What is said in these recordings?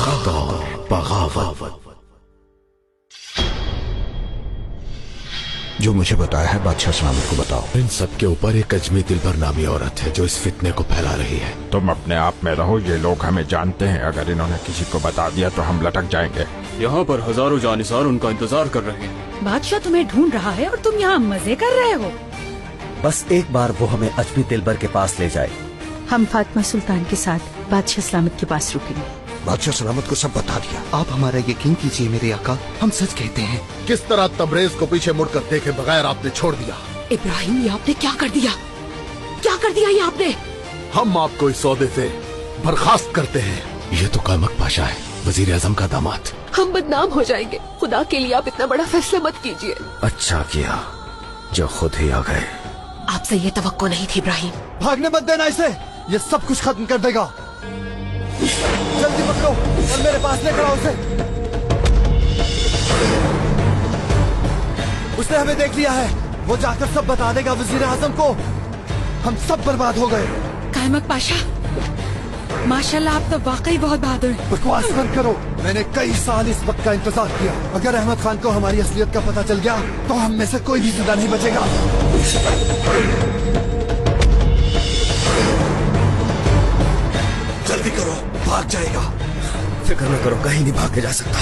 खता बगावत। जो मुझे बताया है बादशाह सलामत को बताओ। इन सब के ऊपर एक अजमी दिलबर नामी औरत है जो इस फितने को फैला रही है। तुम अपने आप में रहो, ये लोग हमें जानते हैं। अगर इन्होंने किसी को बता दिया तो हम लटक जाएंगे। यहाँ पर हजारों जानिसार उनका इंतजार कर रहे हैं। बादशाह तुम्हें ढूंढ रहा है और तुम यहाँ मजे कर रहे हो। बस एक बार वो हमें अजमी दिलबर के पास ले जाए। हम फातिमा सुल्तान के साथ बादशाह सलामत के पास रुकेंगे। बादशाह सलामत को सब बता दिया। आप हमारा यकीन कीजिए मेरे आका, हम सच कहते हैं। किस तरह तबरेज को पीछे मुड़कर देखे बगैर आपने छोड़ दिया। इब्राहिम, ये आपने क्या कर दिया? क्या कर दिया ये आपने? हम आपको इस सौदे से बर्खास्त करते हैं। ये तो कामक पाशा है, वजीर आजम का दामाद। हम बदनाम हो जाएंगे। खुदा के लिए आप इतना बड़ा फैसला मत कीजिए। अच्छा किया जो खुद ही आ गए। आपसे ये तवक्को नहीं थी इब्राहिम। भागने मत देना इसे, ये सब कुछ खत्म कर देगा। जल्दी पकड़ो और मेरे पास लेकर आओ उसे। उसने हमें देख लिया है, वो जाकर सब बता देगा वजीर आजम को। हम सब बर्बाद हो गए। कायमक पाशा, माशाल्लाह आप तो वाकई बहुत बहादुर हैं। बकवास बंद करो, मैंने कई साल इस वक्त का इंतजार किया। अगर अहमद खान को हमारी असलियत का पता चल गया तो हम में से कोई भी जिंदा नहीं बचेगा। जल्दी करो, भाग जाएगा। फिक्र न करो, कहीं नहीं भाग के जा सकता।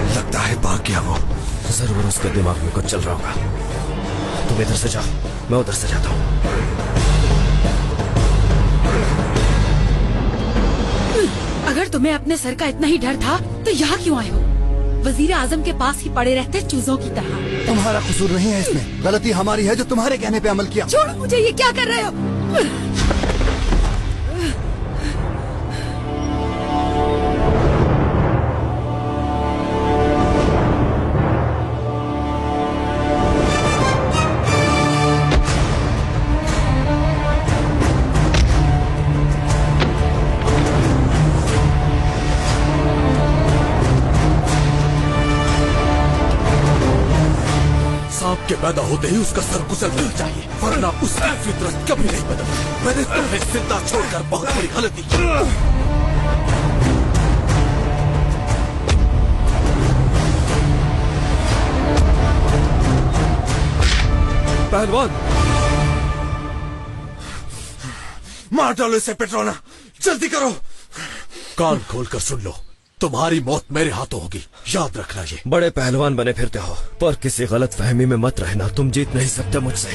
लगता है भाग गया वो। जरूर उसके दिमाग में कुछ चल रहा होगा। तुम इधर से जाओ, मैं उधर से जाता हूँ। अगर तुम्हें अपने सर का इतना ही डर था तो यहाँ क्यों आए हो? वजीर आजम के पास ही पड़े रहते चूजों की तरह। तुम्हारा कसूर नहीं है इसमें, गलती हमारी है जो तुम्हारे कहने पे अमल किया। छोड़ो मुझे, ये क्या कर रहे हो? सांप के पैदा होते ही उसका सर कुचल देना चाहिए, वरना उसकी फितरत कभी नहीं बदलती। मैंने तुम्हें जिंदा छोड़कर बहुत बड़ी गलती की। पहलवान, मार डालो इसे पेट्रोना, जल्दी करो। कान खोलकर सुन लो, तुम्हारी मौत मेरे हाथों होगी, याद रखना ये। बड़े पहलवान बने फिरते हो, पर किसी गलत फहमी में मत रहना। तुम जीत नहीं सकते मुझसे।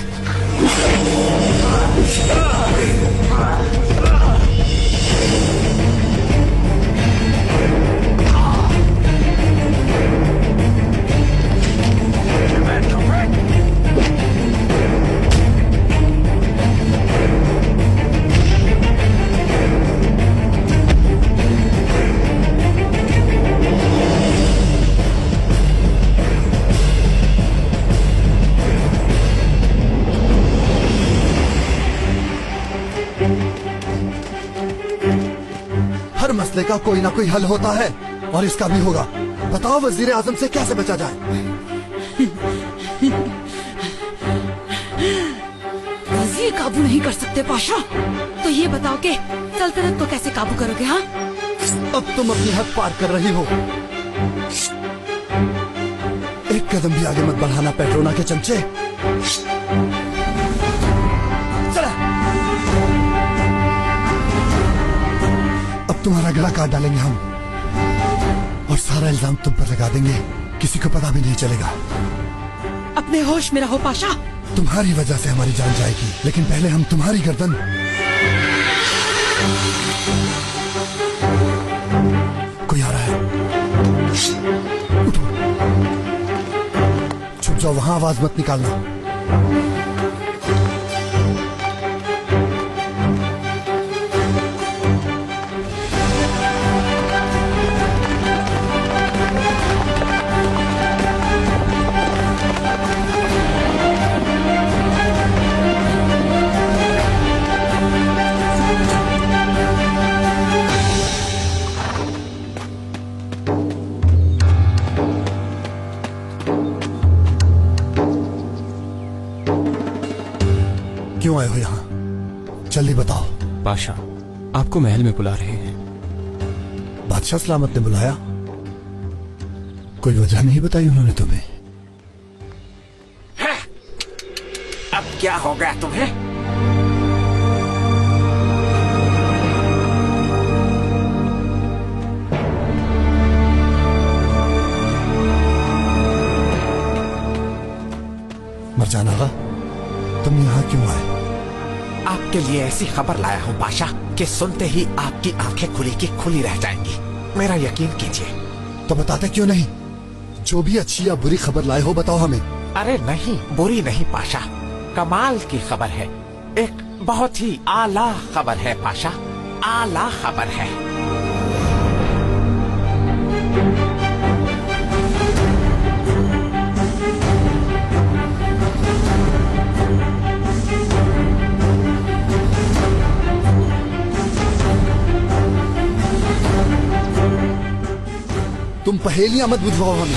हर मसले का कोई ना कोई हल होता है और इसका भी होगा। बताओ वजीर आजम से कैसे बचा जाए? वजीर काबू नहीं कर सकते पाशा, तो ये बताओ कि सल्तनत को कैसे काबू करोगे? हाँ, अब तुम अपनी हद पार कर रही हो। एक कदम भी आगे मत बढ़ाना पेट्रोना के चमचे। चला, अब तुम्हारा गला काट डालेंगे हम और सारा इल्जाम तुम पर लगा देंगे। किसी को पता भी नहीं चलेगा। अपने होश में रहो पाशा। तुम्हारी वजह से हमारी जान जाएगी, लेकिन पहले हम तुम्हारी गर्दन। कोई आ रहा है, उठो। छुप जाओ, वहां आवाज मत निकालना। क्यों आए हो यहाँ? जल्दी बताओ। पाशा, आपको महल में बुला रहे हैं। बादशाह सलामत ने बुलाया? कोई वजह नहीं बताई उन्होंने तुम्हें? अब क्या हो गया तुम्हें? मरजान आगा, तुम यहाँ क्यों आए? आपके लिए ऐसी खबर लाया हूँ पाशा कि सुनते ही आपकी आंखें खुली की खुली रह जाएंगी। मेरा यकीन कीजिए। तो बताते क्यों नहीं? जो भी अच्छी या बुरी खबर लाए हो बताओ हमें। अरे नहीं, बुरी नहीं पाशा, कमाल की खबर है। एक बहुत ही आला खबर है पाशा, आला खबर है। तुम पहेलियां मत बुझवाओ हमें।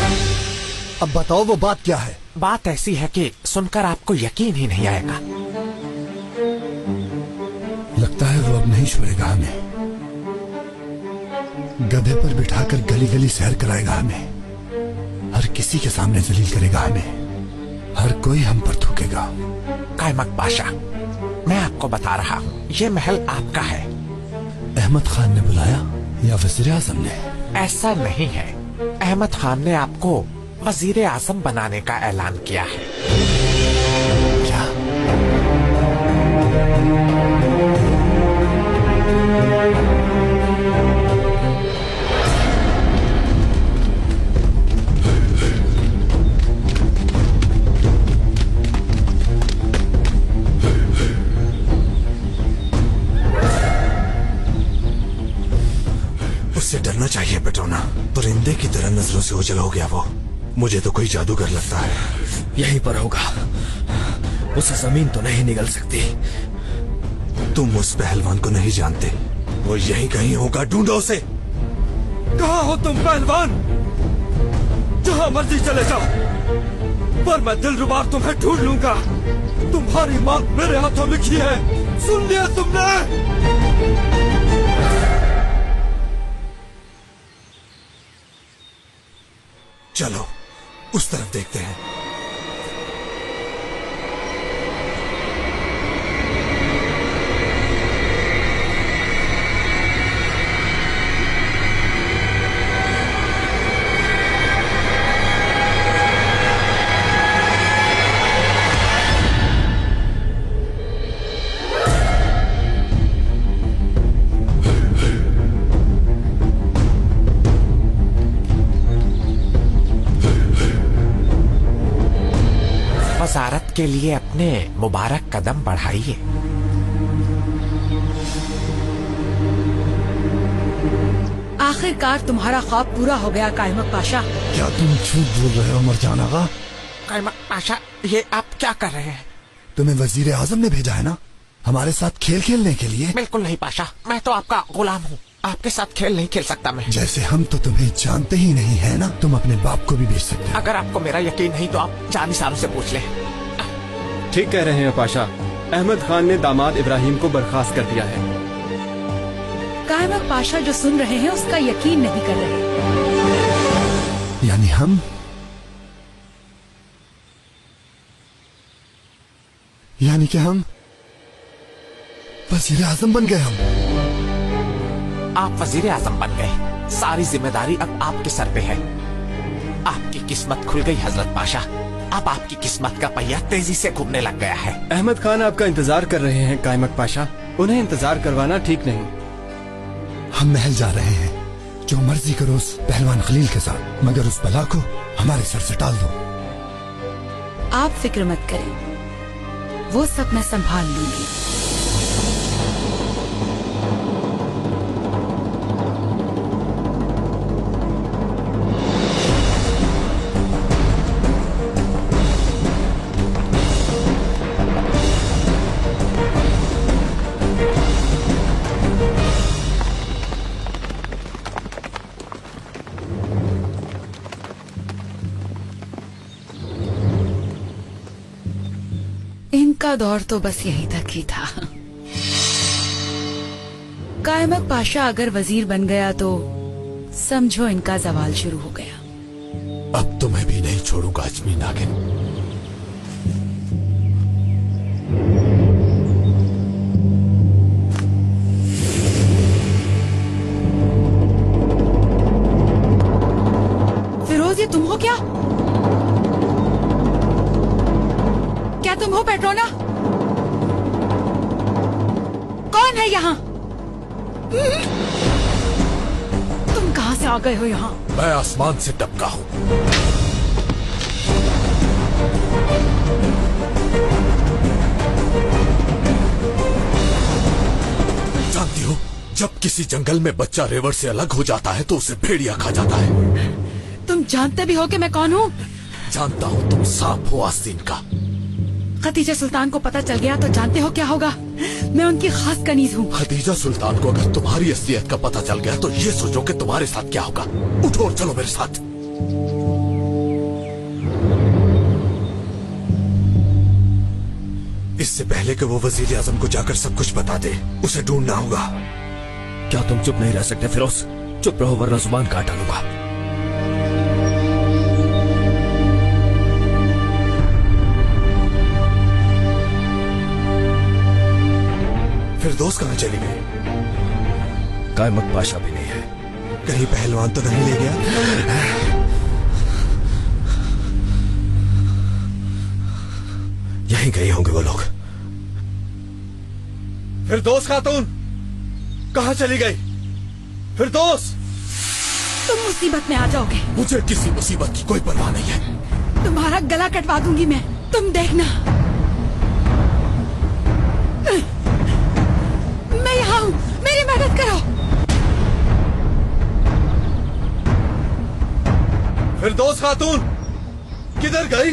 अब बताओ वो बात क्या है? बात ऐसी है कि सुनकर आपको यकीन ही नहीं आएगा। लगता है वो अब नहीं छोड़ेगा हमें। गधे पर बिठाकर गली गली सैर कराएगा हमें। हर किसी के सामने जलील करेगा हमें। हर कोई हम पर थूकेगा। कायमक पाशा, मैं आपको बता रहा हूँ, ये महल आपका है। अहमद खान ने बुलाया या वजीर आजम ने? ऐसा नहीं है, अहमद खान ने आपको वजीर आजम बनाने का ऐलान किया है। क्या? उससे डरना चाहिए पेट्रोना। परिंदे की तरह नजरों से ओझल हो गया वो। मुझे तो कोई जादूगर लगता है। यहीं पर होगा। उसे जमीन तो नहीं निगल सकती। तुम उस पहलवान को नहीं जानते, वो यहीं कहीं होगा। ढूंढो उसे। कहाँ हो तुम पहलवान? जहाँ मर्जी चले जाओ, पर मैं दिलरुबा तुम्हें ढूंढ लूंगा। तुम्हारी मौत मेरे हाथों लिखी है। सुन लिया तुमने? चलो उस तरफ देखते हैं। वजारत के लिए अपने मुबारक कदम बढ़ाइए। आखिरकार तुम्हारा ख्वाब पूरा हो गया कायमक पाशा। क्या तुम झूठ बोल रहे हो मरजान आगा? कायमक पाशा, ये आप क्या कर रहे हैं? तुम्हें वजीर आजम ने भेजा है ना हमारे साथ खेल खेलने के लिए? बिल्कुल नहीं पाशा, मैं तो आपका गुलाम हूँ। आपके साथ खेल नहीं खेल सकता मैं। जैसे हम तो तुम्हें जानते ही नहीं है ना। तुम अपने बाप को भी भेज सकते हो। अगर आपको मेरा यकीन नहीं तो आप जानिसारों से पूछ लें। ठीक कह रहे हैं पाशा, अहमद खान ने दामाद इब्राहिम को बर्खास्त कर दिया है। कायमक पाशा जो सुन रहे हैं उसका यकीन नहीं कर रहे। यानी हम कि हम वजीर आजम बन गए। आप वजीर आजम बन गए। सारी जिम्मेदारी अब आपके सर पे है। आपकी किस्मत खुल गई हजरत पाशा। अब आपकी किस्मत का पहिया तेजी से घूमने लग गया है। अहमद खान आपका इंतजार कर रहे हैं कायमक पाशा। उन्हें इंतजार करवाना ठीक नहीं। हम महल जा रहे हैं। जो मर्जी करो उस पहलवान खलील के साथ, मगर उस बला को हमारे सर से टाल दो। आप फिक्र मत करें, वो सब मैं संभाल लूंगी। इनका दौर तो बस यही तक ही था। कायमक पाशा अगर वजीर बन गया तो समझो इनका जवाल शुरू हो गया। अब तो मैं भी नहीं छोड़ूंगा अजमी नागिन। फिरोज, ये तुम हो क्या? क्या तुम हो पेट्रोना? कौन है यहाँ? तुम कहाँ से आ गए हो यहाँ? मैं आसमान से टपका हूँ। जानती हो, जब किसी जंगल में बच्चा रेवड़ से अलग हो जाता है तो उसे भेड़िया खा जाता है। तुम जानते भी हो कि मैं कौन हूँ? जानता हूँ तुम सांप हो आस्तीन का। खदीजा सुल्तान को पता चल गया तो जानते हो क्या होगा? मैं उनकी खास कनीज हूँ। खदीजा सुल्तान को अगर तुम्हारी असलियत का पता चल गया तो ये सोचो कि तुम्हारे साथ क्या होगा। उठो और चलो मेरे साथ। इससे पहले कि वो वजीर आजम को जाकर सब कुछ बता दे, उसे ढूंढना होगा। क्या तुम चुप नहीं रह सकते फिरोज? चुप रहो वरना जुबान काट डालूंगा। फिरदौस कहाँ चली गई? कायमक पाशा भी नहीं है। कहीं पहलवान तो नहीं ले गया? यहीं गए होंगे वो लोग। फिरदौस खातून कहाँ चली गई? फिरदौस! तुम मुसीबत में आ जाओगे। मुझे किसी मुसीबत की कोई परवाह नहीं है। तुम्हारा गला कटवा दूंगी मैं, तुम देखना। मैं यहाँ हूँ, मेरी मदद करो। फिरदौस खातून किधर गई?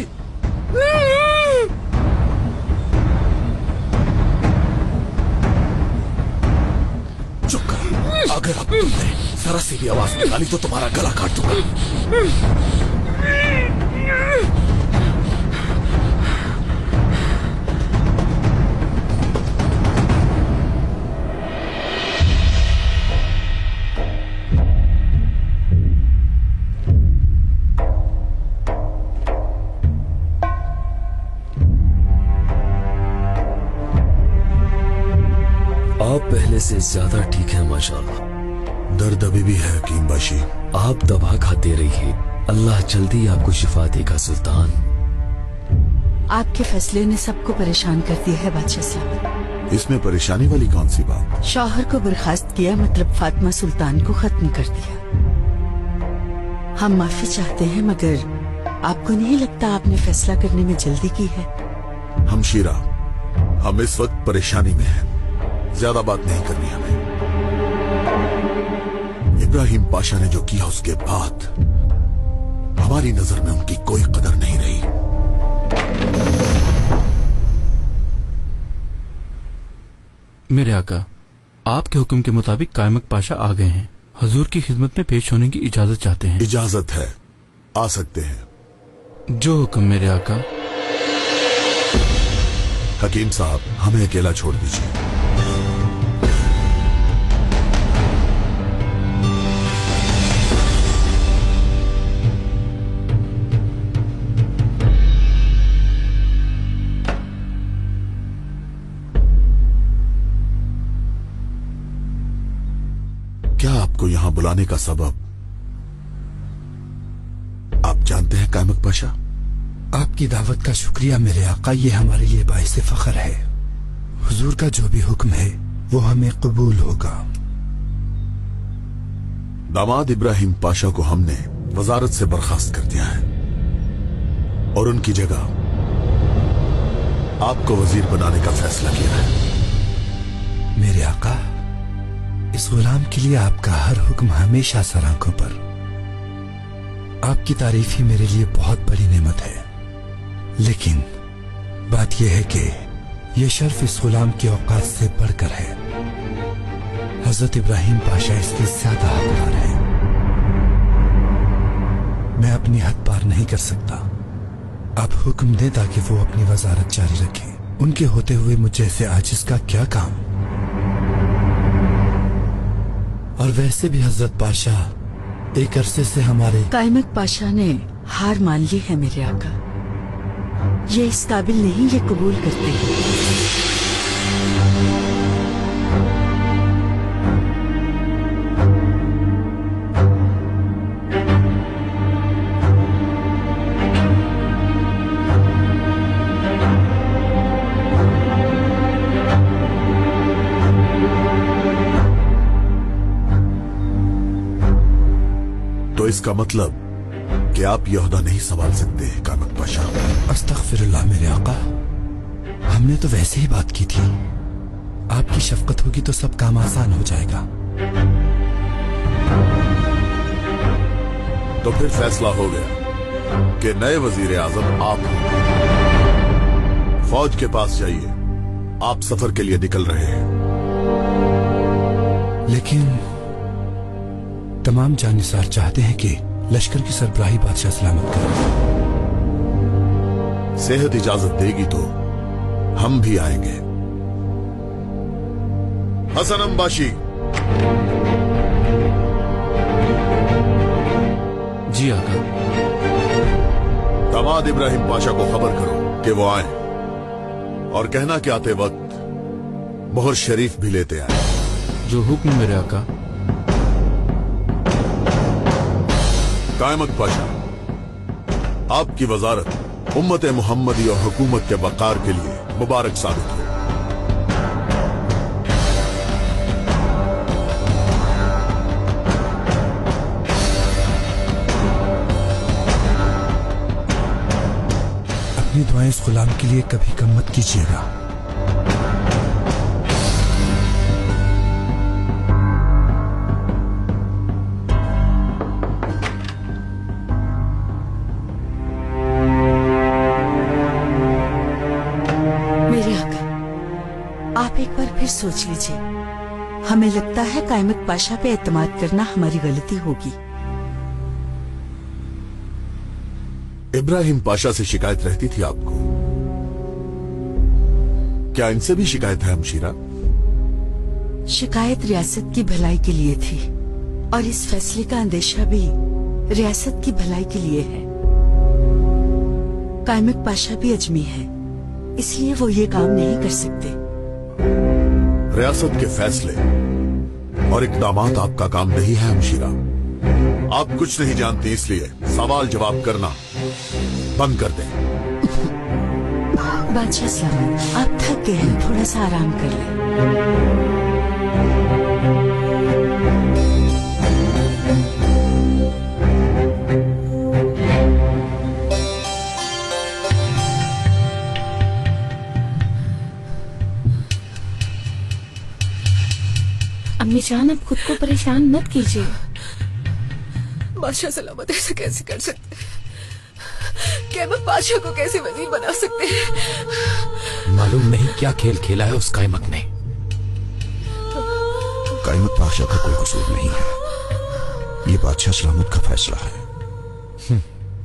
चुप कर। अगर अब तुमने जरा सी भी आवाज निकाली तो तुम्हारा गला काट दूंगा। आप पहले से ज्यादा ठीक है माशाल्लाह। दर्द अभी भी है हकीम बाशी। आप दवा खाते रहिए, अल्लाह जल्दी आपको शिफा देगा सुल्तान। आपके फैसले ने सबको परेशान कर दिया है बादशाह साहब। इसमें परेशानी वाली कौन सी बात? शौहर को बर्खास्त किया, मतलब फातिमा सुल्तान को खत्म कर दिया। हम माफी चाहते हैं, मगर आपको नहीं लगता आपने फैसला करने में जल्दी की है? हमशीरा, हम इस वक्त परेशानी में हैं। ज्यादा बात नहीं करनी हमें। इब्राहिम पाशा ने जो किया उसके बाद हमारी नजर में उनकी कोई कदर नहीं रही। मेरे आका, आपके हुक्म के मुताबिक कायमक पाशा आ गए हैं। हुजूर की खिदमत में पेश होने की इजाजत चाहते हैं। इजाजत है, आ सकते हैं। जो हुक्म मेरे आका। हकीम साहब, हमें अकेला छोड़ दीजिए। क्या आपको यहां बुलाने का सबब आप जानते हैं कायमक पाशा? आपकी दावत का शुक्रिया मेरे आका, ये हमारे लिए बाइसे फख्र है। हुजूर का जो भी हुक्म है वो हमें कबूल होगा। दामाद इब्राहिम पाशा को हमने वजारत से बर्खास्त कर दिया है और उनकी जगह आपको वजीर बनाने का फैसला किया है। मेरे आका, इस गुलाम के लिए आपका हर हुक्म हमेशा सर आंखों पर। आपकी तारीफ ही मेरे लिए बहुत बड़ी नेमत है, लेकिन बात यह है कि यह शर्फ इस गुलाम की औकात से बढ़कर है। हजरत इब्राहिम पाशा इसके ज्यादा हकदार है। मैं अपनी हद पार नहीं कर सकता। आप हुक्म दें ताकि वो अपनी वजारत जारी रखें। उनके होते हुए मुझ जैसे आजिज का क्या काम। और वैसे भी हजरत पाशाह एक अरसे से हमारे कायमत पाशा ने हार मान ली है मेरे आका। ये इस काबिल नहीं ये कबूल करते हैं। तो इसका मतलब कि आप यहूदा नहीं संभाल सकते कायमत पाशा। अस्तगफिरुल्लाह मेरे आका, हमने तो वैसे ही बात की थी। आपकी शफकत होगी तो सब काम आसान हो जाएगा। तो फिर फैसला हो गया कि नए वजीर आजम आप हैं। फौज के पास जाइए, आप सफर के लिए निकल रहे हैं। लेकिन तमाम जानिसार चाहते हैं कि लश्कर की सरबराही बादशाह सलामत करे। सेहत इजाजत देगी तो हम भी आएंगे। हसन अम्बाशी। जी आका। दामाद इब्राहिम पाशा को खबर करो कि वो आए, और कहना कि आते वक्त मोहर शरीफ भी लेते आए। जो हुक्म मेरे आका। कायमत पाशा, आपकी वजारत उम्मत मुहम्मदी और हुकूमत के वकार के लिए मुबारक साबित हो। अपनी दुआएं इस गुलाम के लिए कभी कम मत कीजिएगा। आप एक बार फिर सोच लीजिए। हमें लगता है कायमत पाशा पे एतमाद करना हमारी गलती होगी। इब्राहिम पाशा से शिकायत रहती थी आपको, क्या इनसे भी शिकायत है हमशीरा? शिकायत रियासत की भलाई के लिए थी, और इस फैसले का अंदेशा भी रियासत की भलाई के लिए है। कायमत पाशा भी अजमी है, इसलिए वो ये काम नहीं कर सकते। रियासत के फैसले और इकदामात आपका काम नहीं है हमशीरा। आप कुछ नहीं जानती, इसलिए सवाल जवाब करना बंद कर दें। बादशाह सलामत, आप थक गए हैं, थोड़ा सा आराम कर लें। अम्मी जान, अब खुद को परेशान मत कीजिए। बादशाह सलामत ऐसे कैसे कर सकते हैं? कायमत बादशाह को कैसे वजीर बना सकते हैं? मालूम नहीं क्या खेल खेला है उस कायमत ने। कायमत बादशाह का कोई कसूर नहीं है, ये बादशाह सलामत का फैसला है।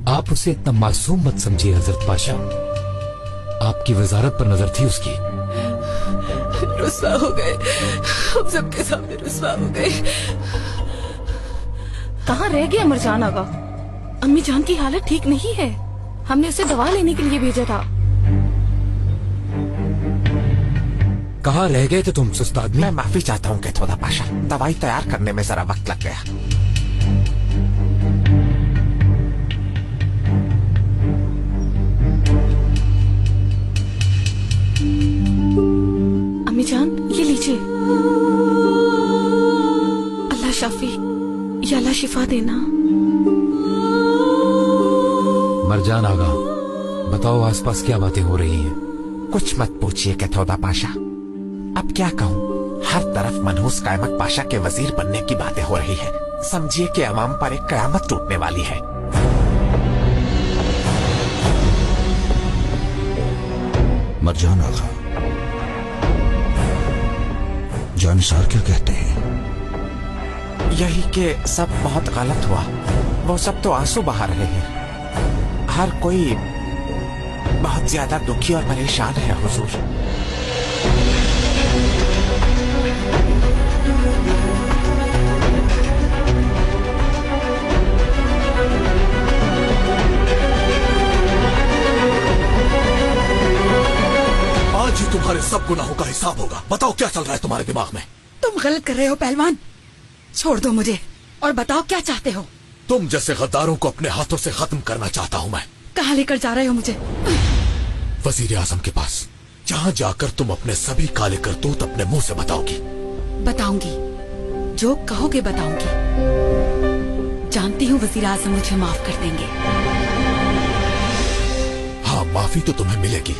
आप उसे इतना मासूम मत समझिए हजरत पाशा। आपकी वजारत पर नजर थी उसकी। रुस्वा हो गए, हम सबके सामने रुस्वा हो गए। कहाँ रह गया अमरजान आगा? अम्मी जान की हालत ठीक नहीं है, हमने उसे दवा लेने के लिए भेजा था। कहाँ रह गए थे तुम सुस्त आदमी? मैं माफी चाहता हूँ कैथोदा पाशा, दवाई तैयार करने में जरा वक्त लग गया। अम्मी जान, ये लीजिए। अल्लाह शाफी, या अल्लाह शिफा देना। मरजान आगा, बताओ आसपास क्या बातें हो रही हैं? कुछ मत पूछिए कैथोदा पाशा, अब क्या कहूँ। हर तरफ मनहूस कायमत पाशा के वजीर बनने की बातें हो रही है। समझिए कि अवाम पर एक कयामत टूटने वाली है। मरजान आगा, जानिसार क्या कहते हैं? यही कि सब बहुत गलत हुआ। वो सब तो आंसू बहा रहे हैं। हर कोई बहुत ज्यादा दुखी और परेशान है हुजूर। आज ही तुम्हारे सब गुनाहों का हिसाब होगा। बताओ क्या चल रहा है तुम्हारे दिमाग में? तुम गलत कर रहे हो पहलवान, छोड़ दो मुझे और बताओ क्या चाहते हो। तुम जैसे गद्दारों को अपने हाथों से खत्म करना चाहता हूँ मैं। कहाँ लेकर जा रहे हो मुझे? वजीर आजम के पास, जहाँ जाकर तुम अपने सभी काले करतूत अपने मुंह से बताओगी। बताऊंगी, जो कहोगे बताऊंगी। जानती हूँ वजीर आजम मुझे माफ कर देंगे। हाँ, माफी तो तुम्हें मिलेगी,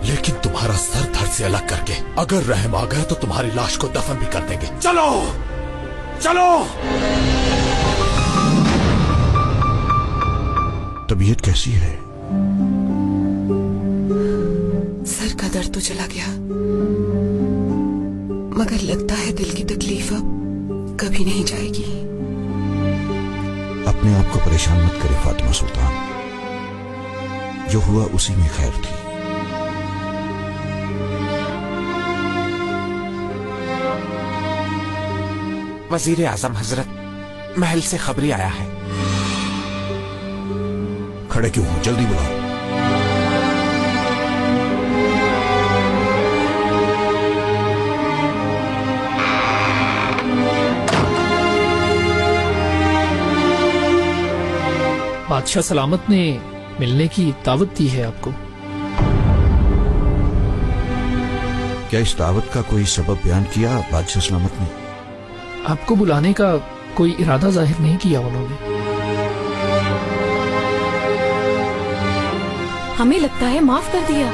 लेकिन तुम्हारा सर धड़ से अलग करके अगर रहम आ गया तो तुम्हारी लाश को दफन भी कर देंगे। चलो चलो। तबीयत कैसी है? सर का दर्द तो चला गया, मगर लगता है दिल की तकलीफ अब कभी नहीं जाएगी। अपने आप को परेशान मत करे फातिमा सुल्तान, जो हुआ उसी में खैर थी। वजीर आजम हजरत, महल से खबरी आया है। खड़े क्यों हो? जल्दी बुलाओ। बादशाह सलामत ने मिलने की दावत दी है आपको। क्या इस दावत का कोई सबब बयान किया बादशाह सलामत ने? आपको बुलाने का कोई इरादा जाहिर नहीं किया उन्होंने। हमें लगता है माफ कर दिया।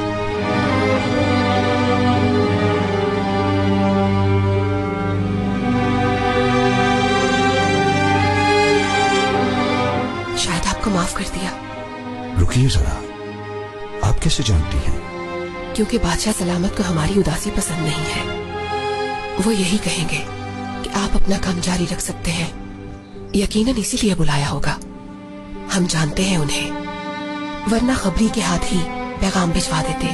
शायद आपको माफ कर दिया। रुकिए जरा, आप कैसे जानती हैं? क्योंकि बादशाह सलामत को हमारी उदासी पसंद नहीं है। वो यही कहेंगे कि आप अपना काम जारी रख सकते हैं। यकीनन इसीलिए बुलाया होगा। हम जानते हैं उन्हें, वरना खबरी के हाथ ही पैगाम भिजवा देते।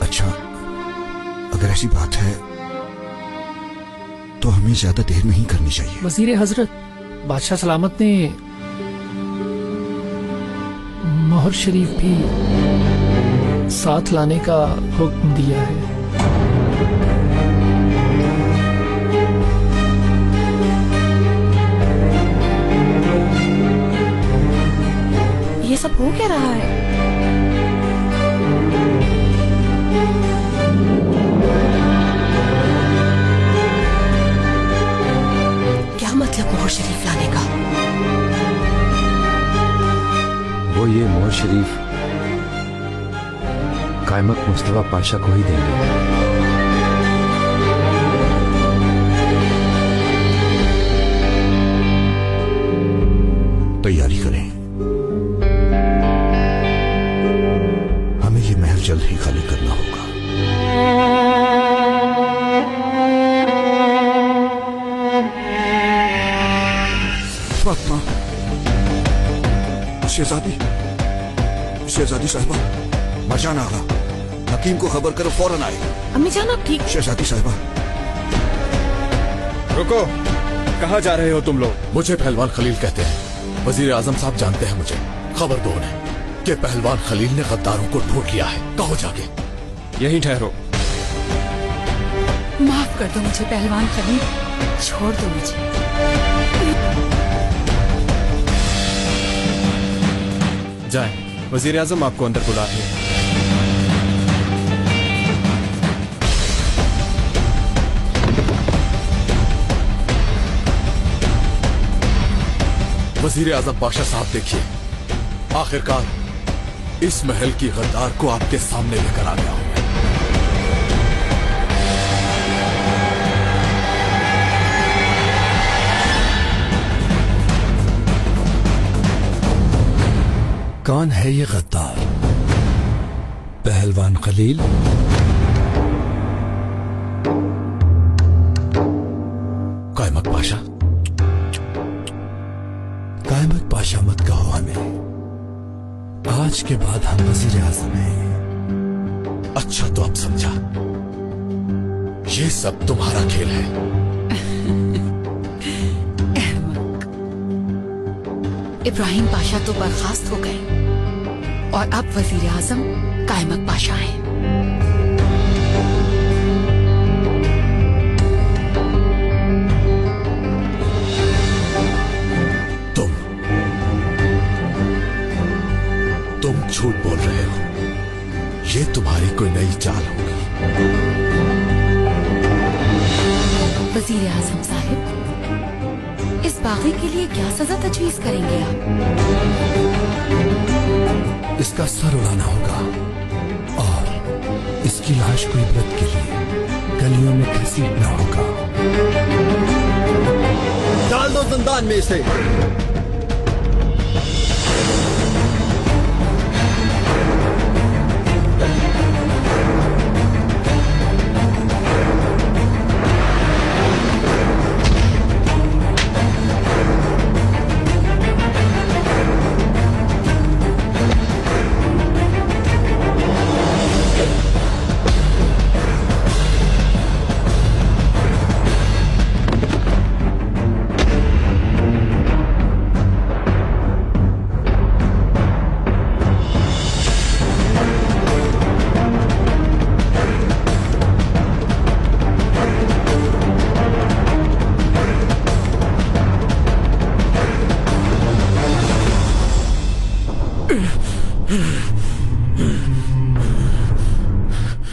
अच्छा, अगर ऐसी बात है तो हमें ज्यादा देर नहीं करनी चाहिए। वजीर हजरत, बादशाह सलामत ने मोहर शरीफ भी साथ लाने का हुक्म दिया है। ये सब हो क्या रहा है? क्या मतलब मोहर शरीफ लाने का? वो ये मोहर शरीफ कायमत मुस्तफा पाशा को ही देंगे। तैयारी करें, हमें ये महल जल्द ही खाली करना होगा। फातिमा, शहजादी साहिबा, मरजान आगा, हकीम को खबर करो फौरन आए। अम्मी जान आप ठीक? शहजादी साहिबा। रुको, कहाँ जा रहे हो तुम लोग? मुझे पहलवान खलील कहते हैं। वजीर आजम साहब जानते हैं मुझे। खबर दो उन्हें कि पहलवान खलील ने गद्दारों को ढूंढ लिया है। कहो जाके। यहीं ठहरो। माफ कर दो मुझे पहलवान खलील, छोड़ दो मुझे। जाएं, वजीर आजम आपको अंदर बुला रहे हैं। वजीर आजम पाशा साहब, देखिए, आखिरकार इस महल की गद्दार को आपके सामने लेकर आ गया हूं। कौन है ये गद्दार? पहलवान खलील? कायमत पाशा? कायमत पाशा मत कहो हमें। आज के बाद हम वजीर आजम हैं। अच्छा तो अब समझा, ये सब तुम्हारा खेल है। इब्राहिम पाशा तो बर्खास्त हो गए और अब वजीर आजम कायमक पाशा हैं। तुम झूठ बोल रहे हो, ये तुम्हारी कोई नई चाल होगी। वजीर आजम साहिब, इस बागी के लिए क्या सजा तजवीज करेंगे आप? इसका सर उड़ाना होगा और इसकी लाश को इबरत के लिए गलियों में घसीटना होगा। डाल दो जिंदान में इसे।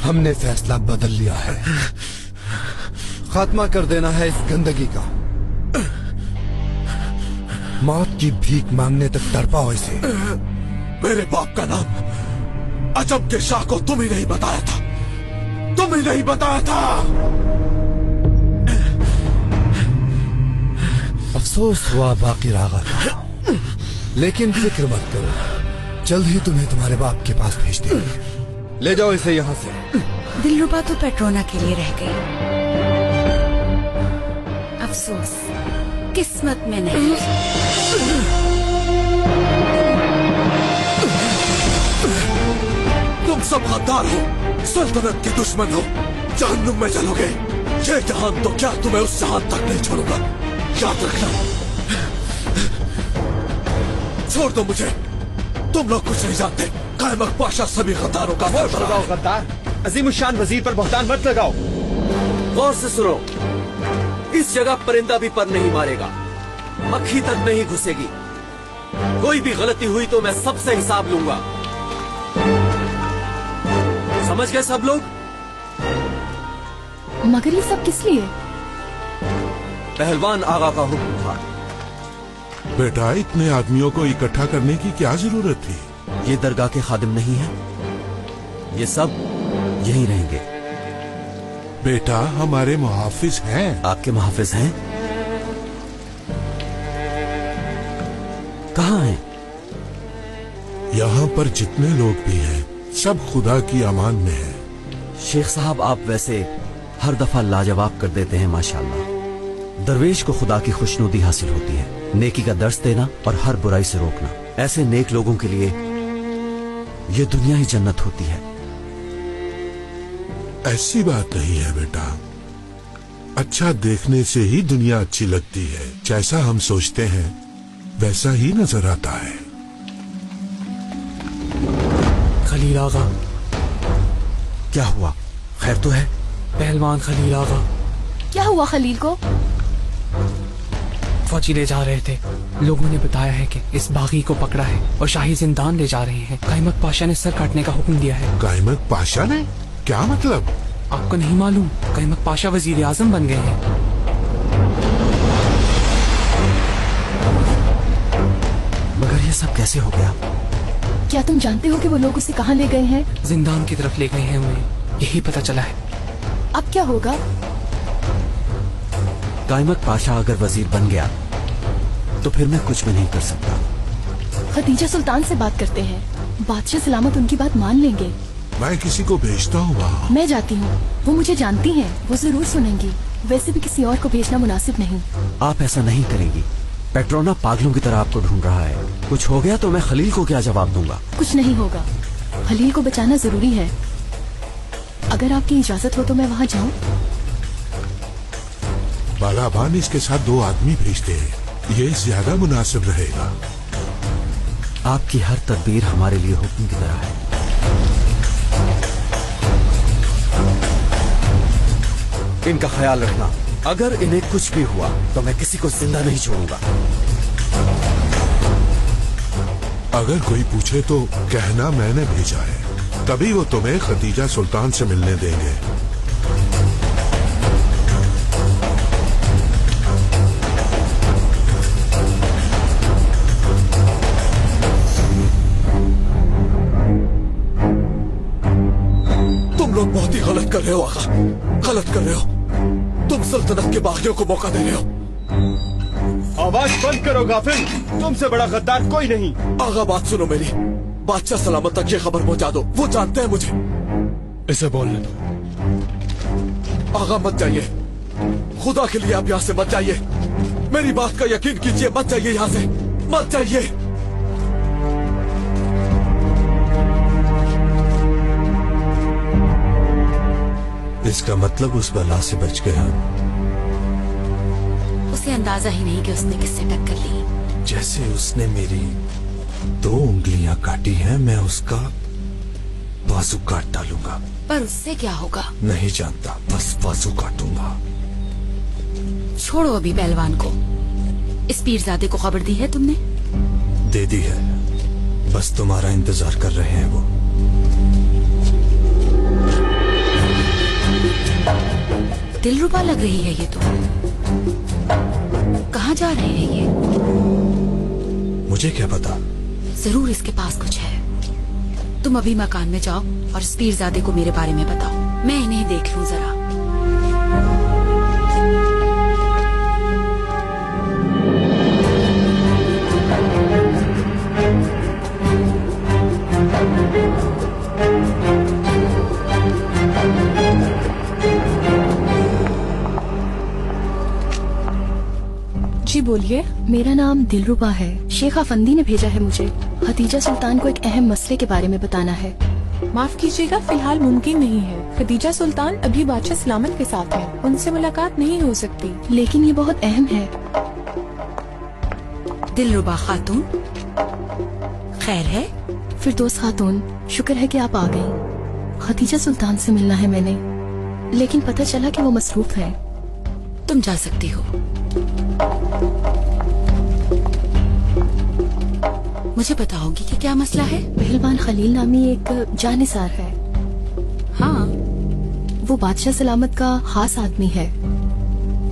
हमने फैसला बदल लिया है। खात्मा कर देना है इस गंदगी का। मौत की भीख मांगने तक तड़पाओ इसे। मेरे बाप का नाम अजब के शाह को तुम ही नहीं बताया था, तुम ही नहीं बताया था। अफसोस हुआ बाकी आगा का, लेकिन फिक्र मत करो, जल्द ही तुम्हें तुम्हारे बाप के पास भेज देंगे। ले जाओ इसे यहाँ से। दिलरुबा तो पेट्रोना के लिए रह गई, अफसोस किस्मत में नहीं। तुम सब गद्दार हो, सल्तनत के दुश्मन हो, जहन्नुम में चलोगे। ये जहान तो क्या, तुम्हें उस जहान तक नहीं छोड़ूंगा, याद रखना। छोड़ दो मुझे, तुम लोग कुछ नहीं जानते। कायमक पाशा सभी गद्दारों का सरबराह है। गद्दार, अजीमुशान वजीर पर बहतान मत लगाओ। गौर से सुनो, इस जगह परिंदा भी पर नहीं मारेगा, मक्खी तक नहीं घुसेगी। कोई भी गलती हुई तो मैं सबसे हिसाब लूंगा। समझ गए सब लोग? मगर ये सब किस लिए? पहलवान आगा का हुक्म था। बेटा, इतने आदमियों को इकट्ठा करने की क्या जरूरत थी? ये दरगाह के खादिम नहीं है, ये सब यहीं रहेंगे। बेटा, हमारे मुहाफिज हैं। आपके मुहाफिज हैं? कहाँ हैं? यहाँ पर जितने लोग भी हैं, सब खुदा की अमान में हैं। शेख साहब, आप वैसे हर दफा लाजवाब कर देते हैं, माशाल्लाह। दरवेश को खुदा की खुशनुदी हासिल होती है, नेकी का दर्स देना और हर बुराई से रोकना। ऐसे नेक लोगों के लिए ये दुनिया ही जन्नत होती है। ऐसी बात नहीं है बेटा, अच्छा देखने से ही दुनिया अच्छी लगती है। जैसा हम सोचते हैं वैसा ही नजर आता है। खलील आगा। क्या हुआ? खैर तो है? पहलवान खलील आगा। क्या हुआ खलील को? फौजी ले जा रहे थे, लोगों ने बताया है कि इस बागी को पकड़ा है और शाही जिंदान ले जा रहे हैं। कायमक पाशा ने सर काटने का हुक्म दिया है। कायमक पाशा ने? क्या मतलब? आपको नहीं मालूम? कायमक पाशा वजीर आजम बन गए हैं। मगर ये सब कैसे हो गया? क्या तुम जानते हो कि वो लोग उसे कहाँ ले गए हैं? जिंदान की तरफ ले गए हैं उन्हें, यही पता चला है। अब क्या होगा? कायमक पाशा अगर वजीर बन गया तो फिर मैं कुछ भी नहीं कर सकता। खदीजा सुल्तान से बात करते हैं, बादशाह सलामत उनकी बात मान लेंगे। मैं किसी को भेजता हूँ वहाँ। मैं जाती हूँ, वो मुझे जानती हैं, वो जरूर सुनेंगी। वैसे भी किसी और को भेजना मुनासिब नहीं। आप ऐसा नहीं करेंगी, पेट्रोना पागलों की तरह आपको ढूंढ रहा है। कुछ हो गया तो मैं खलील को क्या जवाब दूंगा? कुछ नहीं होगा, खलील को बचाना जरूरी है। अगर आपकी इजाजत हो तो मैं वहाँ जाऊँ? बालाबान इसके साथ 2 आदमी भेजते हैं, ये ज्यादा मुनासिब रहेगा। आपकी हर तदबीर हमारे लिए हुक्म की तरह है। इनका ख्याल रखना, अगर इन्हें कुछ भी हुआ तो मैं किसी को जिंदा नहीं छोड़ूंगा। अगर कोई पूछे तो कहना मैंने भेजा है, तभी वो तुम्हें खदीजा सुल्तान से मिलने देंगे। तुम लोग बहुत ही गलत कर रहे हो आका, गलत कर रहे हो। तुम सल्तनत के बागियों को मौका दे रहे हो। आवाज बंद करो गाफिल, तुमसे बड़ा गद्दार कोई नहीं। आगा बात सुनो मेरी, बादशाह सलामत तक ये खबर पहुंचा दो, वो जानते हैं मुझे। इसे बोलने दो। आगा मत जाइए, खुदा के लिए आप यहाँ से मत जाइए। मेरी बात का यकीन कीजिए, मत जाइए यहाँ से, मत जाइए। इसका मतलब उस बला से बच गया। उसे अंदाजा ही नहीं कि उसने किससे टक्कर ली। जैसे उसने मेरी 2 उंगलियां काटी हैं, मैं उसका बाजू काट डालूंगा। पर उससे क्या होगा? नहीं जानता, बस बाजू काटूंगा। छोड़ो अभी पहलवान को। इस पीरजादे को खबर दी है तुमने? दे दी है, बस तुम्हारा इंतजार कर रहे हैं वो। दिलरुबा लग रही है ये तो। कहाँ जा रहे हैं ये? मुझे क्या पता। जरूर इसके पास कुछ है। तुम अभी मकान में जाओ और इस पीरजादे को मेरे बारे में बताओ, मैं इन्हें देख लूं जरा। जी बोलिए। मेरा नाम दिलरुबा है। शेख अफंदी ने भेजा है मुझे। खदीजा सुल्तान को एक अहम मसले के बारे में बताना है। माफ कीजिएगा, फिलहाल मुमकिन नहीं है। खदीजा सुल्तान अभी बादशाह सलामत के साथ है, उनसे मुलाकात नहीं हो सकती। लेकिन ये बहुत अहम है। दिलरुबा खातून, खैर है? फिरदौस खातून, शुक्र है कि आप आ गई। खदीजा सुल्तान से मिलना है मैंने, लेकिन पता चला कि वो मसरूफ है। तुम जा सकती हो। मुझे बताओगी कि क्या मसला है? पहलवान खलील नामी एक जानिसार है। हाँ, वो बादशाह सलामत का खास आदमी है।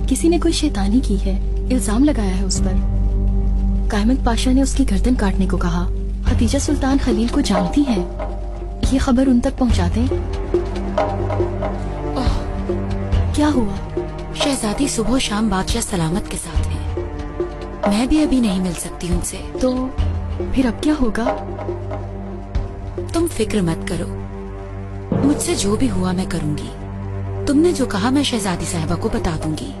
किसी ने कोई शैतानी की है, इल्जाम लगाया है उस पर। कायमत पाशा ने उसकी गर्दन काटने को कहा। खदीजा सुल्तान खलील को जानती है, ये खबर उन तक पहुंचा दें। क्या हुआ? शहजादी सुबह शाम बादशाह सलामत के साथ है। मैं भी अभी नहीं मिल सकती उनसे। तो फिर अब क्या होगा? तुम फिक्र मत करो, मुझसे जो भी हुआ मैं करूंगी। तुमने जो कहा मैं शहजादी साहिबा को बता दूंगी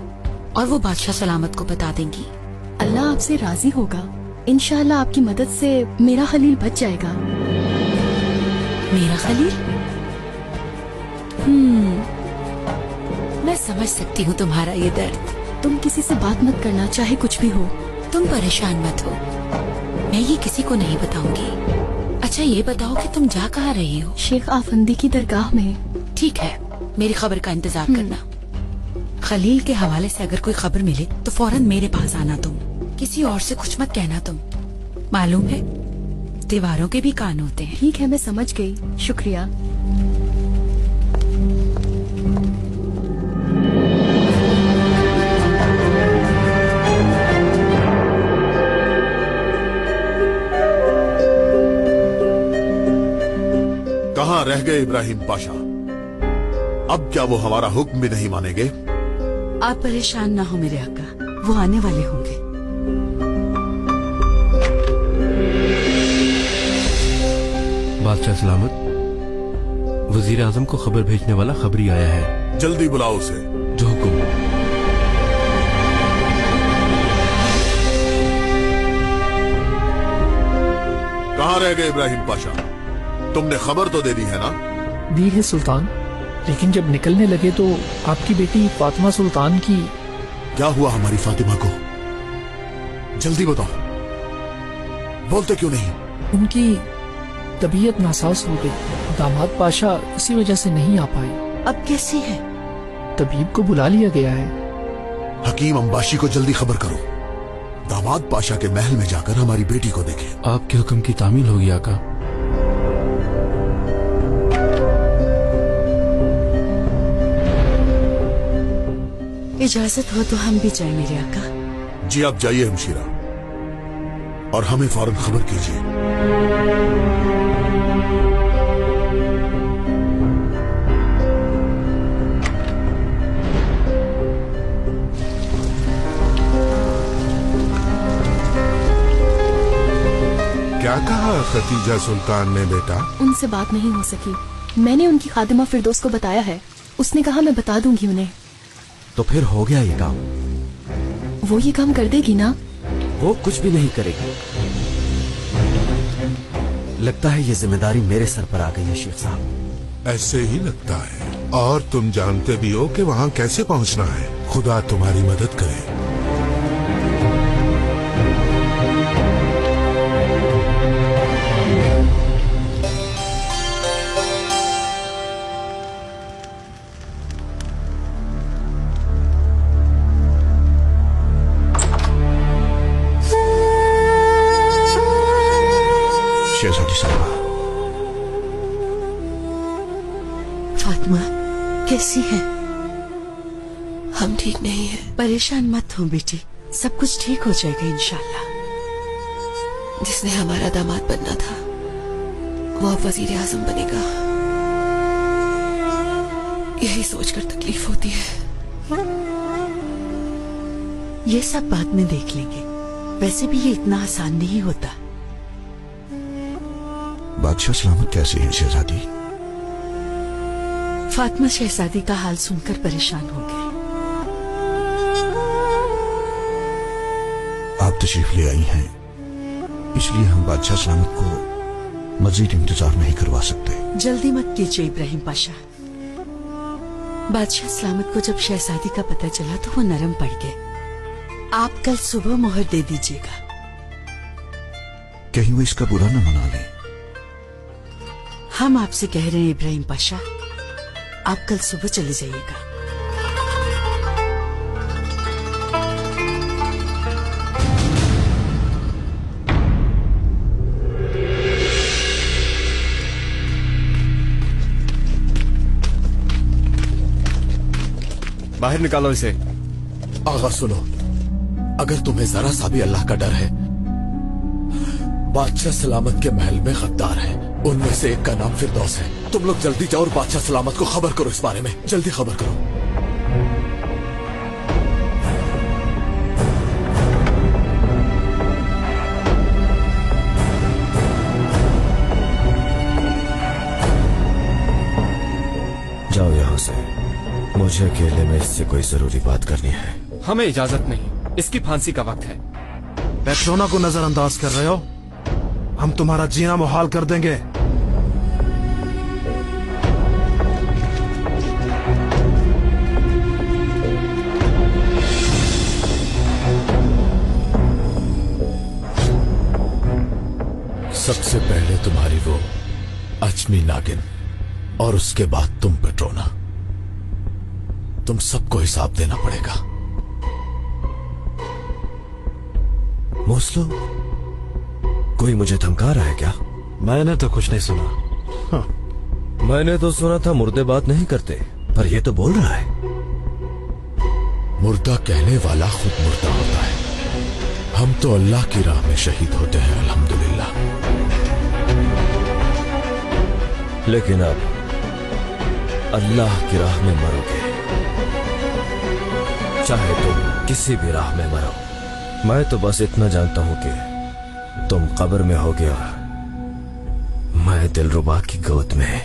और वो बादशाह सलामत को बता देंगी। अल्लाह आपसे राजी होगा। इंशाअल्लाह आपकी मदद से मेरा खलील बच जाएगा। मेरा खलील? मैं समझ सकती हूँ तुम्हारा ये दर्द। तुम किसी से बात मत करना, चाहे कुछ भी हो। तुम परेशान मत हो, मैं ये किसी को नहीं बताऊंगी। अच्छा ये बताओ कि तुम जा कहाँ रही हो? शेख आफंदी की दरगाह में। ठीक है, मेरी खबर का इंतजार करना। खलील के हवाले से अगर कोई खबर मिले तो फौरन मेरे पास आना। तुम किसी और से कुछ मत कहना। तुम मालूम है दीवारों के भी कान होते हैं। ठीक है, मैं समझ गई, शुक्रिया। कहाँ रह गए इब्राहिम पाशा? अब क्या वो हमारा हुक्म भी नहीं मानेंगे? आप परेशान ना हो मेरे आका, वो आने वाले होंगे। बादशाह सलामत, वजीर आजम को खबर भेजने वाला खबरी आया है। जल्दी बुलाओ उसे। जो हुक्म। कहाँ रह गए इब्राहिम पाशा? तुमने खबर तो दे दी है ना? दी है सुल्तान, लेकिन जब निकलने लगे तो आपकी बेटी फातिमा सुल्तान की। क्या हुआ हमारी फातिमा को? जल्दी बताओ, बोलते क्यों नहीं? उनकी तबीयत नासाज हो गई। दामाद पाशा इसी वजह से नहीं आ पाए। अब कैसी है? तबीब को बुला लिया गया है। हकीम अंबाशी को जल्दी खबर करो, दामाद पाशा के महल में जाकर हमारी बेटी को देखें। आपके हुक्म की तामील होगी आका। इजाजत हो तो हम भी जाएं मेरे आका। जी आप जाइए हमशीरा, और हमें फौरन खबर कीजिए। क्या कहा खतीजा सुल्तान ने बेटा? उनसे बात नहीं हो सकी। मैंने उनकी खादिमा फिरदौस को बताया है, उसने कहा मैं बता दूंगी उन्हें। तो फिर हो गया ये काम? वो ये काम कर देगी ना? वो कुछ भी नहीं करेगी। लगता है ये जिम्मेदारी मेरे सर पर आ गई है शेख साहब। ऐसे ही लगता है, और तुम जानते भी हो कि वहाँ कैसे पहुँचना है। खुदा तुम्हारी मदद करे। फातिमा कैसी है? हम ठीक नहीं हैं। परेशान मत हो बेटी, सब कुछ ठीक हो जाएगा इंशाल्लाह। जिसने हमारा दामाद बनना था वो अब वजीर आजम बनेगा, यही सोचकर तकलीफ होती है। ये सब बाद में देख लेंगे, वैसे भी ये इतना आसान नहीं होता। बादशाह सलामत कैसी है शहजादी? फातिमा शहजादी का हाल सुनकर परेशान हो गई। आप तशरीफ ले आई हैं, इसलिए हम बादशाह सलामत को मजीद इंतजार नहीं करवा सकते। जल्दी मत कीजिए इब्राहिम पाशा। बादशाह सलामत को जब शहजादी का पता चला तो वो नरम पड़ गए। आप कल सुबह मोहर दे दीजिएगा। कहीं वो इसका बुरा न मना ले। हम आपसे कह रहे हैं इब्राहिम पाशा, आप कल सुबह चले जाइएगा। बाहर निकालो इसे। आगा सुनो, अगर तुम्हें जरा सा भी अल्लाह का डर है, बादशाह सलामत के महल में गद्दार है, उनमें से एक का नाम फिरदौस है। तुम लोग जल्दी जाओ और बादशाह सलामत को खबर करो इस बारे में, जल्दी खबर करो। जाओ यहाँ से, मुझे अकेले में इससे कोई जरूरी बात करनी है। हमें इजाजत नहीं, इसकी फांसी का वक्त है। पेट्रोना को नजरअंदाज कर रहे हो? हम तुम्हारा जीना मुहाल कर देंगे। सबसे पहले तुम्हारी वो अजमी नागिन, और उसके बाद तुम पेट्रोना। तुम सबको हिसाब देना पड़ेगा। मोस्लो, कोई मुझे धमका रहा है क्या? मैंने तो कुछ नहीं सुना। हाँ। मैंने तो सुना था मुर्दे बात नहीं करते, पर ये तो बोल रहा है। मुर्दा कहने वाला खुद मुर्दा होता है। हम तो अल्लाह की राह में शहीद होते हैं, अल्हम्दुलिल्लाह। लेकिन अब अल्लाह की राह में मरोगे, चाहे तुम किसी भी राह में मरो। मैं तो बस इतना जानता हूं कि तुम कब्र में होगे और मैं दिलरुबा की गोद में।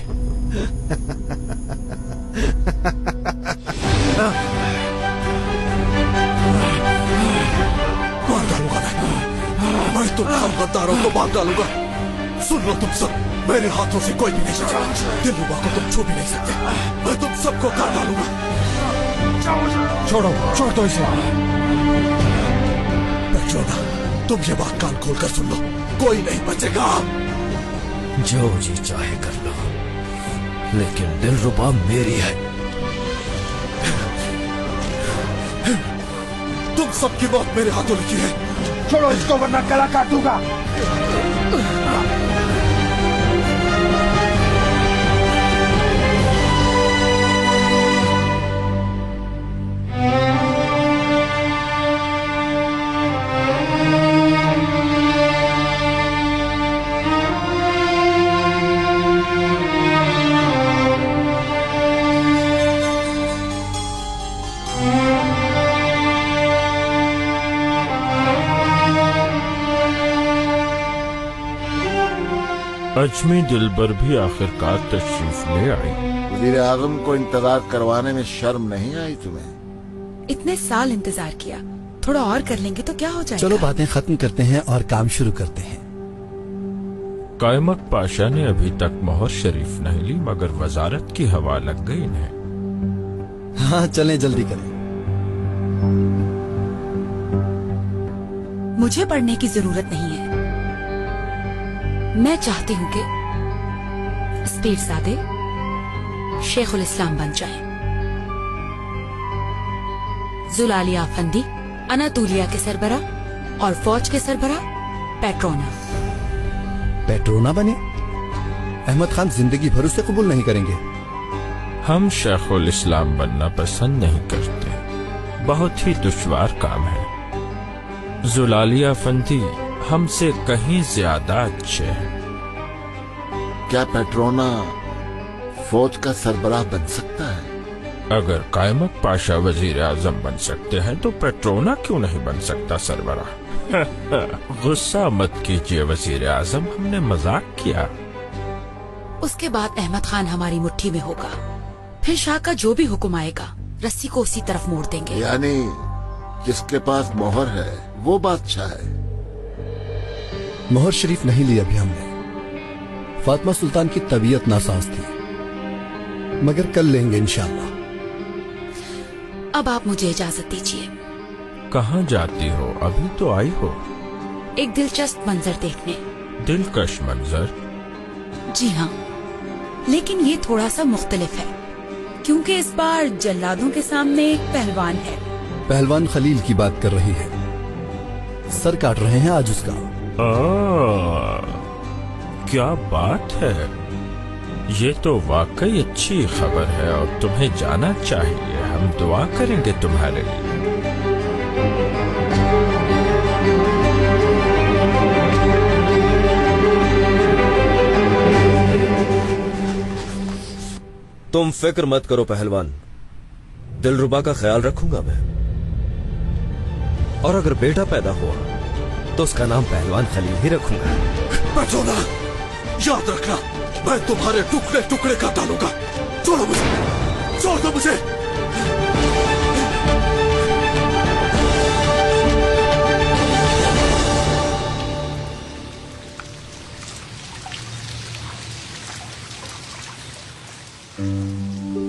मार डालूंगा मैं तुम हम गद्दारों को मार डालूंगा। सुन लो तुम सब, मेरे हाथों से कोई भी नहीं बचा। दिलरुबा को तुम छू भी नहीं सकते। मैं तुम सबको काट डालूंगा। छोड़ो, छोड़ दो इसे। पेट्रोना, तुम ये बात कान खोलकर सुन लो, कोई नहीं बचेगा। जो जी चाहे कर लो, लेकिन दिलरुबा मेरी है। तुम सबकी मौत मेरे हाथों लिखी है। छोड़ो इसको वरना गला काट दूंगा। अजमी दिलबर भी आखिरकार तशरीफ ले आई। वजीर आजम को इंतजार करवाने में शर्म नहीं आई तुम्हें? इतने साल इंतजार किया, थोड़ा और कर लेंगे तो क्या हो जाएगा। चलो बातें खत्म करते हैं और काम शुरू करते हैं। कायमक पाशा ने अभी तक मोहर शरीफ नहीं ली, मगर वजारत की हवा लग गई इन्हें। हाँ चलें, जल्दी करें। मुझे पढ़ने की जरूरत नहीं है। मैं चाहती हूँ कि स्पीरजादे शेखुल इस्लाम बन जाएं। जुलालिया अफंदी अनातोलिया के सरबरा और फौज के सरबरा पेट्रोना। पेट्रोना बने? अहमद खान जिंदगी भर उसे कबूल नहीं करेंगे। हम शेखुल इस्लाम बनना पसंद नहीं करते, बहुत ही दुश्वार काम है। जुलालिया अफंदी हमसे कहीं ज्यादा अच्छे हैं। क्या पेट्रोना फौज का सरबराह बन सकता है? अगर कायमक पाशा वजीर आजम बन सकते हैं तो पेट्रोना क्यों नहीं बन सकता सरबराह? गुस्सा मत कीजिए वजीर आजम, हमने मजाक किया। उसके बाद अहमद खान हमारी मुट्ठी में होगा, फिर शाह का जो भी हुक्म आएगा रस्सी को उसी तरफ मोड़ देंगे। यानी जिसके पास मोहर है वो बादशाह है। मोहर शरीफ नहीं ली अभी हमने। फातिमा सुल्तान की तबीयत नासाज थी, मगर कल लेंगे इंशाअल्लाह। अब आप मुझे इजाजत दीजिए। कहाँ जाती हो? अभी तो आई हो। एक दिलचस्प मंजर देखने। दिलकश मंजर? जी हाँ, लेकिन ये थोड़ा सा मुख्तलिफ है, क्योंकि इस बार जल्लादों के सामने एक पहलवान है। पहलवान खलील की बात कर रही है। सर काट रहे हैं आज उसका। क्या बात है, ये तो वाकई अच्छी खबर है और तुम्हें जाना चाहिए। हम दुआ करेंगे तुम्हारे लिए। तुम फिक्र मत करो पहलवान, दिलरुबा का ख्याल रखूंगा मैं। और अगर बेटा पैदा हुआ तो उसका नाम पहलवान खलील ही रखूंगा। पेट्रोना, याद रखना, मैं तुम्हारे टुकड़े टुकड़े कर डालूंगा। छोड़ो मुझे, छोड़ दो मुझे।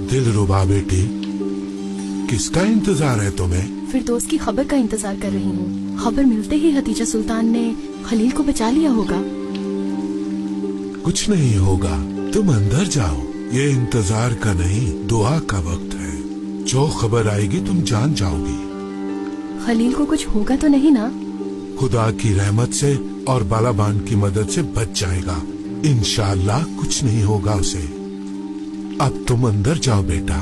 दिलरुबा बेटी, किसका इंतजार है तुम्हें? फिरदौस की खबर का इंतजार कर रही हूँ। खबर मिलते ही हतीजा सुल्तान ने खलील को बचा लिया होगा। कुछ नहीं होगा, तुम अंदर जाओ। ये इंतजार का नहीं, दुआ का वक्त है। जो खबर आएगी तुम जान जाओगी। खलील को कुछ होगा तो नहीं ना? खुदा की रहमत से और बालाबान की मदद से बच जाएगा। इंशाअल्लाह कुछ नहीं होगा उसे। अब तुम अंदर जाओ बेटा।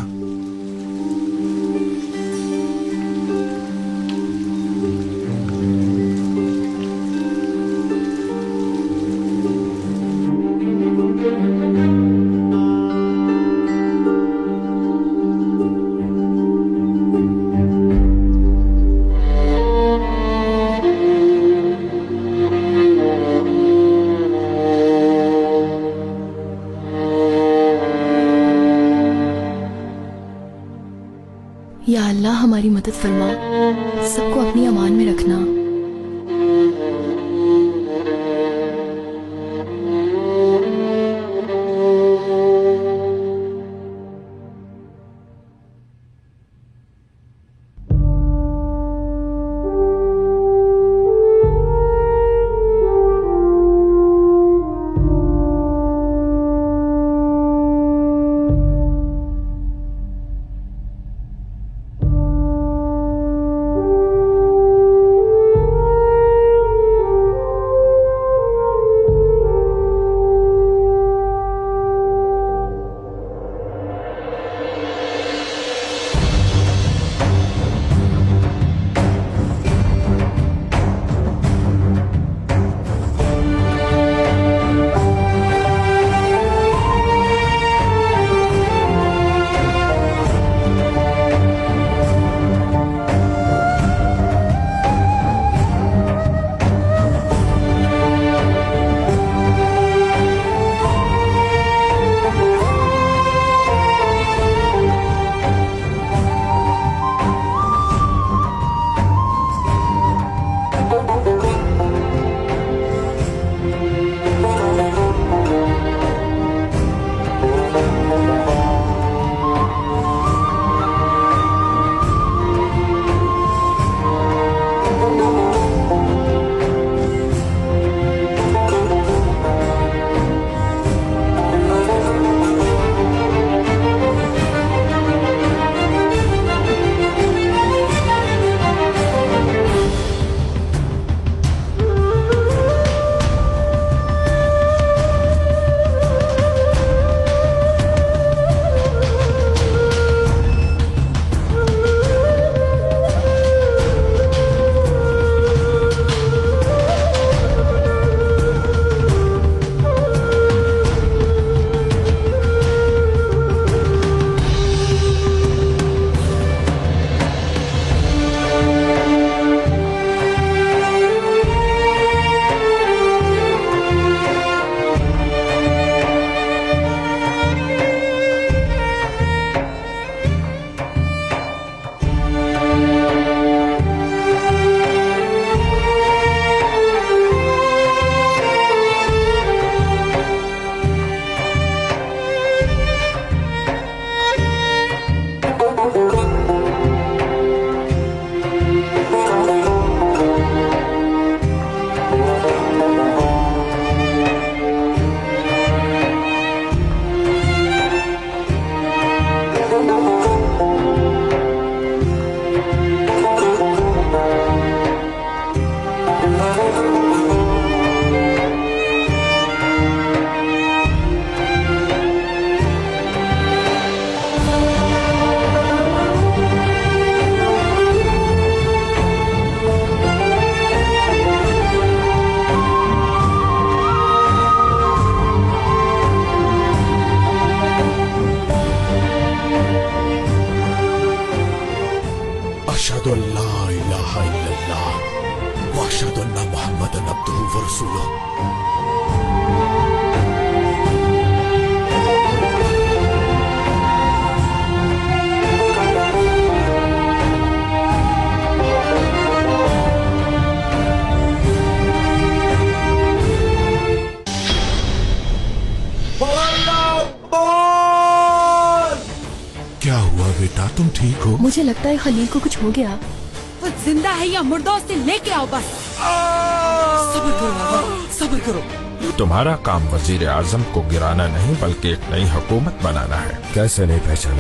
या अल्लाह हमारी मदद फरमा, सबको अपनी अमान में रखना। सुन लो। क्या हुआ बेटा, तुम ठीक हो? मुझे लगता है खलील को कुछ हो गया। वो जिंदा है या मुर्दा, उसे लेके आओ बस। सब्र करो आगा, सब्र करो। तुम्हारा काम वजीर आजम को गिराना नहीं बल्कि एक नई हुकूमत बनाना है। कैसे नहीं पहचाना?